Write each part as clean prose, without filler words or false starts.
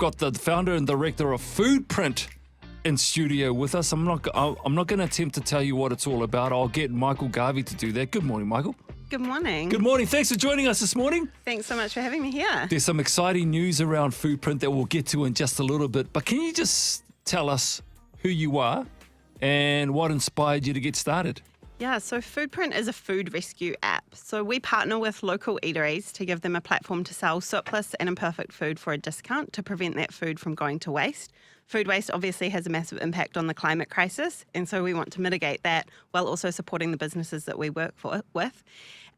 got the founder and director of Foodprint in studio with us. I'm not going to attempt to tell you what it's all about. I'll get Michael Garvey to do that. Good morning, Michael. Good morning. Good morning. Thanks for joining us this morning. Thanks so much for having me here. There's some exciting news around Foodprint that we'll get to in just a little bit. But can you just tell us who you are and what inspired you to get started? Yeah, so Foodprint is a food rescue app. So we partner with local eateries to give them a platform to sell surplus and imperfect food for a discount to prevent that food from going to waste. Food waste obviously has a massive impact on the climate crisis, and so we want to mitigate that while also supporting the businesses that we work with.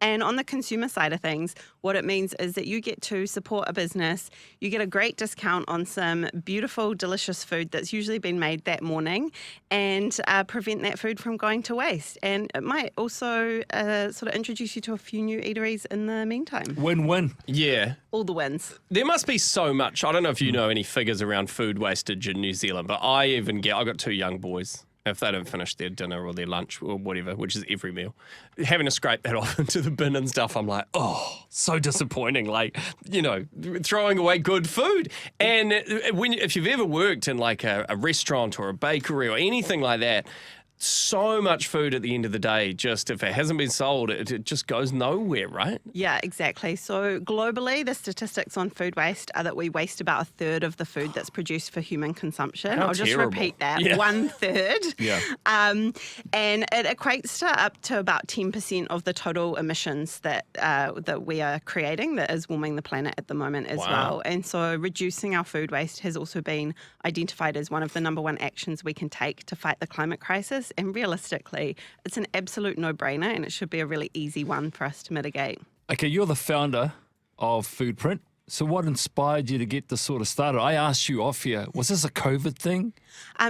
And on the consumer side of things, what it means is that you get to support a business, you get a great discount on some beautiful, delicious food that's usually been made that morning, and prevent that food from going to waste. And it might also sort of introduce you to a few new eateries in the meantime. Win-win. Yeah. All the wins. There must be so much. I don't know if you know any figures around food wastage in New Zealand, but I've got 2 young boys. If they don't finish their dinner or their lunch or whatever, which is every meal, having to scrape that off into the bin and stuff, I'm like, oh, so disappointing. Like, throwing away good food. And if you've ever worked in like a restaurant or a bakery or anything like that, so much food at the end of the day, just if it hasn't been sold, it just goes nowhere, right? Yeah, exactly. So globally, the statistics on food waste are that we waste about 1/3 of the food that's produced for human consumption. How I'll just terrible. repeat that, Yeah. 1/3. Yeah. And it equates to up to about 10% of the total emissions that we are creating that is warming the planet at the moment as Wow. well. And so reducing our food waste has also been identified as one of the number one actions we can take to fight the climate crisis. And realistically, it's an absolute no-brainer, and it should be a really easy one for us to mitigate. Okay, you're the founder of Foodprint. So what inspired you to get this sort of started? I asked you off here, was this a COVID thing?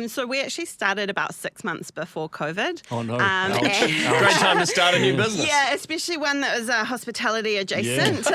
So we actually started about 6 months before COVID. Oh, no. And- Great time to start a new business. Yeah, especially one that was hospitality adjacent.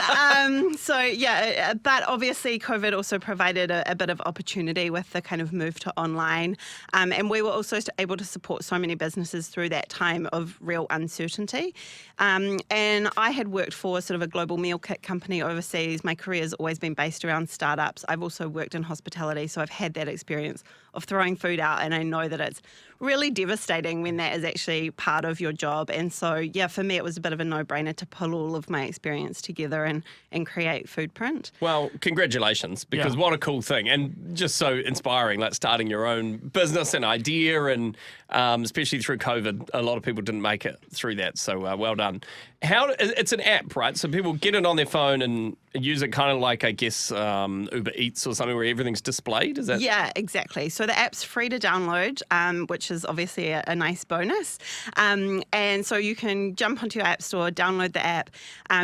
But obviously COVID also provided a bit of opportunity with the kind of move to online. And we were also able to support so many businesses through that time of real uncertainty. And I had worked for sort of a global meal kit company overseas. My career has always been based around startups. I've also worked in hospitality, so I've had that experience of throwing food out, and I know that it's really devastating when that is actually part of your job. And so, yeah, for me, it was a bit of a no-brainer to pull all of my experience together and create Foodprint. Well, congratulations, because what a cool thing, and just so inspiring, like starting your own business and idea, and especially through COVID, a lot of people didn't make it through that, so well done. It's an app, right? So people get it on their phone and use it kind of like, I guess, Uber Eats or something where everything's displayed, is that? Yeah, exactly. So the app's free to download, which is obviously a nice bonus. And so you can jump onto your app store, download the app.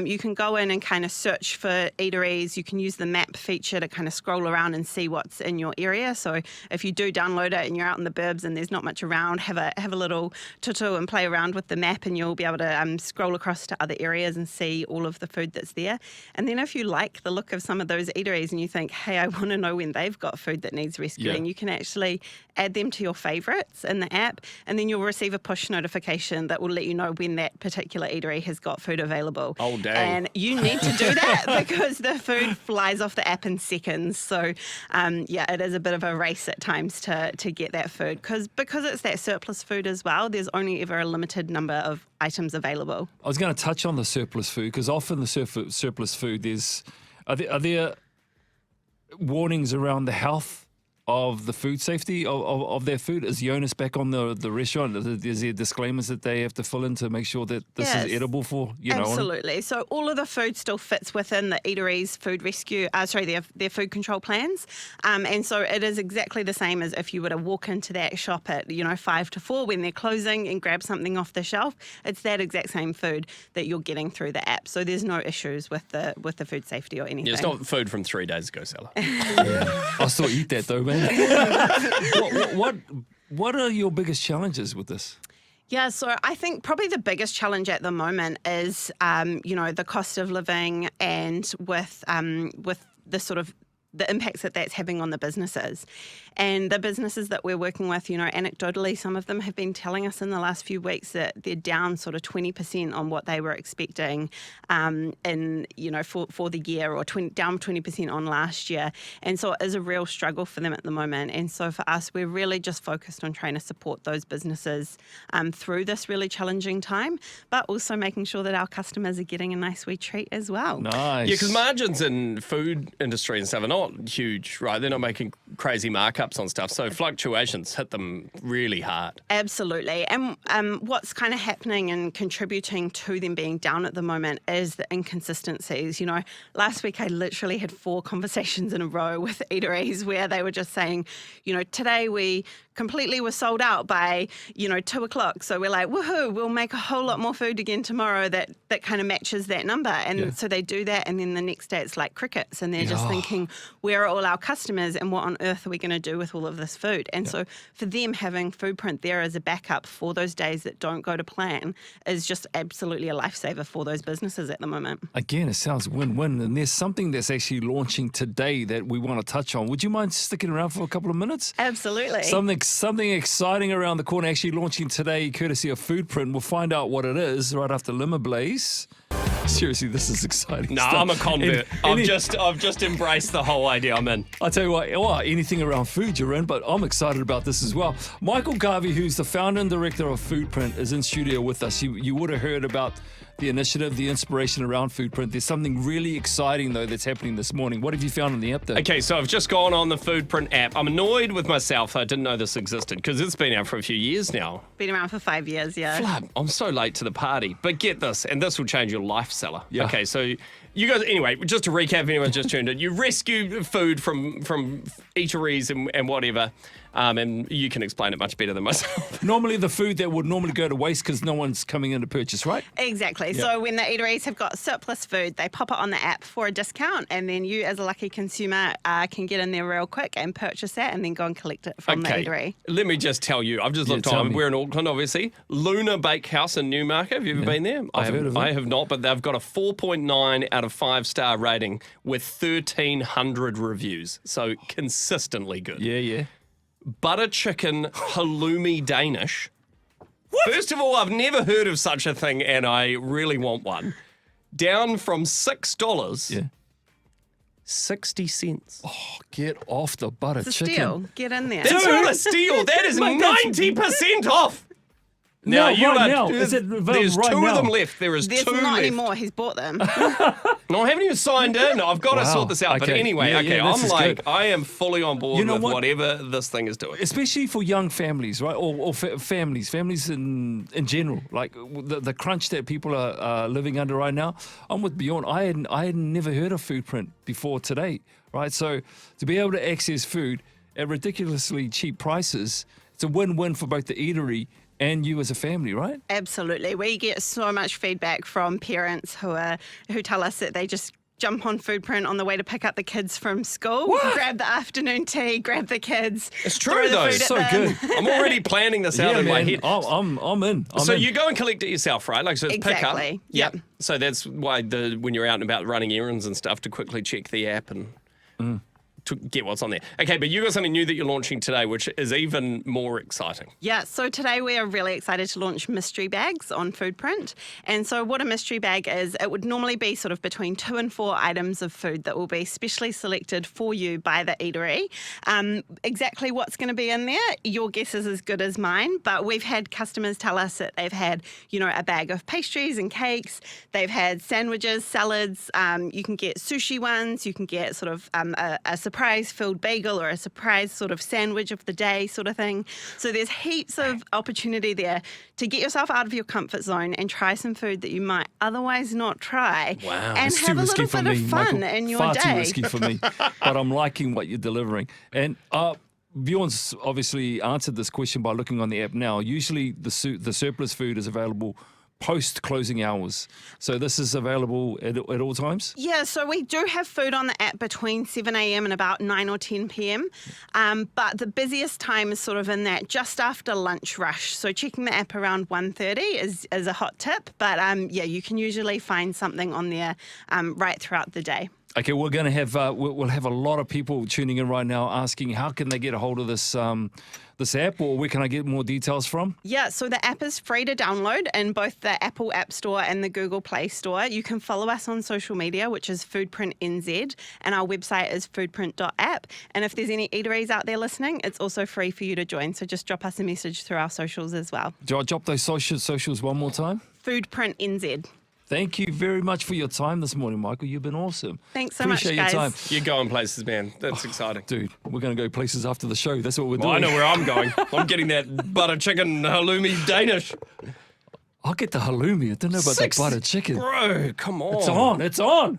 You can go in and kind of search for eateries. You can use the map feature to kind of scroll around and see what's in your area. So if you do download it and you're out in the burbs and there's not much around, have a little tutu and play around with the map, and you'll be able to scroll across to other areas and see all of the food that's there. And then if you like the look of some of those eateries and you think, hey, I want to know when they've got food that needs rescuing, you can actually add them to your favorites in the app, and then you'll receive a push notification that will let you know when that particular eatery has got food available. Oh, dang. And you need to do that because the food flies off the app in seconds. So, it is a bit of a race at times to get that food because it's that surplus food as well. There's only ever a limited number of items available. I was going to touch on the surplus food because often the surplus food, are there warnings around the health of the food safety of their food? Is the onus back on the restaurant? Is there disclaimers that they have to fill in to make sure that this is edible for, Absolutely. So all of the food still fits within the eateries food rescue, their food control plans. And so it is exactly the same as if you were to walk into that shop at, 5 to 4 when they're closing and grab something off the shelf. It's that exact same food that you're getting through the app. So there's no issues with the food safety or anything. Yeah, it's not food from 3 days ago, Sella. I still eat that though, man. What are your biggest challenges with this? Yeah, so I think probably the biggest challenge at the moment is, the cost of living, and with the sort of the impacts that that's having on the businesses. And the businesses that we're working with, anecdotally, some of them have been telling us in the last few weeks that they're down sort of 20% on what they were expecting for the year, or down 20% on last year. And so it is a real struggle for them at the moment. And so for us, we're really just focused on trying to support those businesses through this really challenging time, but also making sure that our customers are getting a nice wee treat as well. Nice. Yeah, because margins in food industry and stuff are not huge, right? They're not making crazy markups on stuff. So fluctuations hit them really hard. Absolutely. And what's kind of happening and contributing to them being down at the moment is the inconsistencies. Last week I literally had 4 conversations in a row with eateries where they were just saying, today we completely were sold out by, 2:00. So we're like, woohoo, we'll make a whole lot more food again tomorrow that kind of matches that number. And so they do that. And then the next day it's like crickets. And they're just thinking, where are all our customers and what on earth are we going to do with all of this food? And so for them, having Foodprint there as a backup for those days that don't go to plan is just absolutely a lifesaver for those businesses at the moment. Again, it sounds win-win. And there's something that's actually launching today that we want to touch on. Would you mind sticking around for a couple of minutes? Absolutely. Something exciting around the corner, actually launching today, courtesy of Foodprint. We'll find out what it is right after Limmer Blaze. Seriously, this is exciting stuff. I'm a convert. I've just embraced the whole idea. I'm in. I tell you what, anything around food you're in, but I'm excited about this as well. Michael Garvey, who's the founder and director of Foodprint, is in studio with us. You would have heard about the initiative, the inspiration around Foodprint. There's something really exciting, though, that's happening this morning. What have you found on the app, though? Okay, so I've just gone on the Foodprint app. I'm annoyed with myself. I didn't know this existed because it's been out for a few years now. Been around for 5 years, yeah. Flub, I'm so late to the party. But get this, and this will change your life, Seller. Yeah. Okay, so you guys, anyway, just to recap, if anyone's just tuned in, you rescue food from eateries and whatever, and you can explain it much better than myself. Normally the food that would normally go to waste because no one's coming in to purchase, right? Exactly. Yeah. So when the eateries have got surplus food, they pop it on the app for a discount, and then you, as a lucky consumer, can get in there real quick and purchase that and then go and collect it from the eatery. Let me just tell you, I've just looked on. We're in Auckland, obviously. Luna Bakehouse in Newmarket. Have you ever been there? I've heard of it. I have not, but they've got a 4.9 out of 5-star rating with 1,300 reviews. So consistently good. Yeah. Butter chicken halloumi Danish. What? First of all, I've never heard of such a thing, and I really want one. Down from $6. Yeah. 60 cents. Oh, get off the butter It's a chicken. steal. Get in there. That's not a steal. That is 90% off. Now, Now, now. Is it there's right 2 now? of them left. There's 2 not left. anymore. He's bought them. No, I haven't even signed in. I've got to sort this out. But Okay. anyway, Yeah, this I'm is like, good. I am fully on board You know with what? whatever this thing is doing. Especially for young families, right? Or families in general. Like the crunch that people are living under right now. I'm with Bjorn. I had never heard of Foodprint before today, right? So to be able to access food at ridiculously cheap prices, it's a win-win for both the eatery and you as a family, right? Absolutely. We get so much feedback from parents who tell us that they just jump on Foodprint on the way to pick up the kids from school, grab the afternoon tea, grab the kids. It's throw true, the though. food at So them. good. I'm already planning this out in my head. I'm in. So you go and collect it yourself, right? Like, so it's pick up. Exactly. Yep. So that's why when you're out and about running errands and stuff, to quickly check the app and to get what's on there. Okay, but you got something new that you're launching today, which is even more exciting. Yeah, so today we are really excited to launch mystery bags on Foodprint. And so what a mystery bag is, it would normally be sort of between 2 and 4 items of food that will be specially selected for you by the eatery. Exactly what's going to be in there, your guess is as good as mine, but we've had customers tell us that they've had, a bag of pastries and cakes, they've had sandwiches, salads, you can get sushi ones, you can get sort of a surprise-filled bagel or a surprise sort of sandwich of the day sort of thing. So there's heaps of opportunity there to get yourself out of your comfort zone and try some food that you might otherwise not try. Wow. And It's have too a risky little for bit me, of fun Michael. in your Far day. too risky for me, but I'm liking what you're delivering. And Bjorn's obviously answered this question by looking on the app now. Usually the surplus food is available post-closing hours. So this is available at all times? Yeah, so we do have food on the app between 7 a.m. and about 9 or 10 p.m. But the busiest time is sort of in that just after lunch rush. So checking the app around 1:30 is a hot tip. But you can usually find something on there right throughout the day. Okay, we're going to have we'll have a lot of people tuning in right now asking how can they get a hold of this this app, or where can I get more details from? Yeah, so the app is free to download in both the Apple App Store and the Google Play Store. You can follow us on social media, which is Foodprint NZ, and our website is foodprint.app. And if there's any eateries out there listening, it's also free for you to join. So just drop us a message through our socials as well. Do I drop those socials one more time? Foodprint NZ. Thank you very much for your time this morning, Michael. You've been awesome. Thanks so Appreciate much, your guys. time. You're going places, man. That's exciting. Dude, we're going to go places after the show. That's what we're Well, doing. I know where I'm going. I'm getting that butter chicken halloumi Danish. I'll get the halloumi. I don't know about Six- the butter chicken. Bro, come on. It's on. It's on.